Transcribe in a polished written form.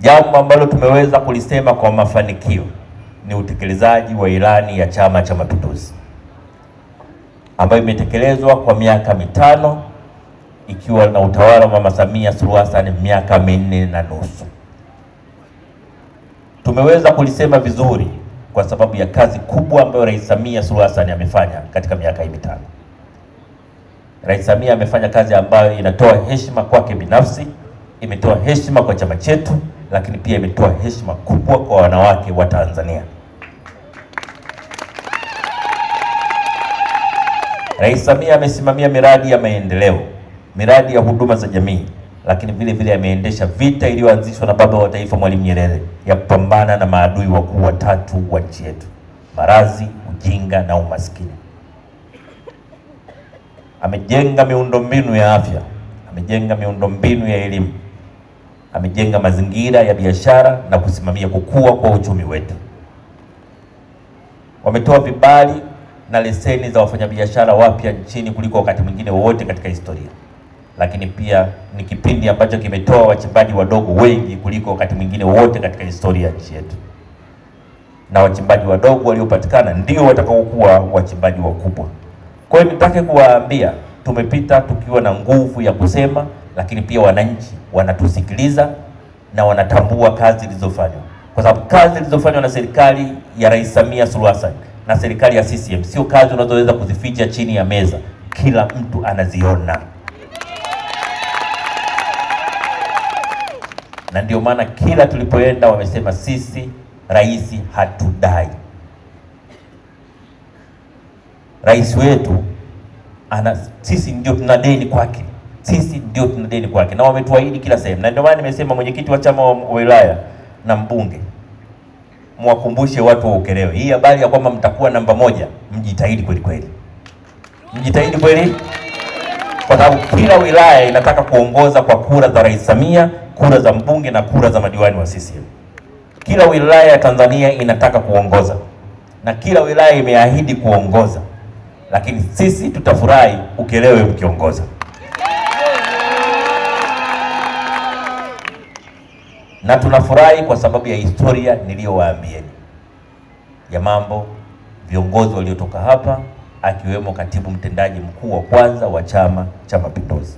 Jambo ambalo tumeweza kulisema kwa mafanikio ni utekelezaji wa ilani ya Chama cha Mapinduzi ambayo imetekelezwa kwa miaka mitano, ikiwa na utawala wa Mama Samia Suluhu Hassan miaka 4.5. Tumeweza kulisema vizuri kwa sababu ya kazi kubwa ambayo Rais Samia Suluhu Hassan amefanya katika miaka hii mitano. Rais Samia amefanya kazi ambayo inatoa heshima kwake binafsi, imetoa heshima kwa chama chetu, lakini pia imetoa heshima kubwa kwa wanawake wa Tanzania. Rais Samia amesimamia miradi ya maendeleo, miradi ya huduma za jamii, lakini vile vile ameendesha vita iliyoanzishwa na baba wa taifa Mwalimu Nyerere ya kupambana na maadui wakuu watatu wa nchi yetu: maradhi, ujinga na umaskini. Amejenga miundombinu ya afya, amejenga miundombinu ya elimu, amejenga mazingira ya biashara na kusimamia kukua kwa uchumi wetu. Wametoa vibali na leseni za wafanyabiashara wapya nchini kuliko wakati mwingine wowote katika historia. Lakini pia ni kipindi ambacho kimetoa wachimbaji wadogo wengi kuliko wakati mwingine wowote katika historia ya nchi yetu. Na wachimbaji wadogo waliopatikana ndio watakaokuwa wachimbaji wakubwa. Kwa hiyo nitake kuwaambia, tumepita tukiwa na nguvu ya kusema, lakini pia wananchi wanatusikiliza na wanatambua kazi zilizofanywa. Kwa sababu kazi zilizofanywa na serikali ya Rais Samia Suluhu Hassan na serikali ya CCM sio kazi unazoweza kuzificha chini ya meza. Kila mtu anaziona. Na ndio maana kila tulipoenda wamesema sisi rais hatudai. Rais wetu sisi ndio tuna deni kwake. Sisi ndio tuna deni kwake, na wametuahidi kila sehemu. Na ndio maana nimesema mwenyekiti wa chama wa wilaya na mbunge, mwakumbushe watu wa Ukerewe hii habari ya kwamba mtakuwa namba 1, mjitahidi kweli kweli. Mjitahidi kweli, kwa sababu kila wilaya inataka kuongoza kwa kura za Rais Samia, kura za mbunge na kura za madiwani wa CCM. Kila wilaya ya Tanzania inataka kuongoza na kila wilaya imeahidi kuongoza, lakini sisi tutafurahi Ukerewe mkiongoza. Na tunafurahi kwa sababu ya historia niliyowaambieni ya mambo, viongozi waliotoka hapa akiwemo katibu mtendaji mkuu wa kwanza wa Chama cha Mapinduzi.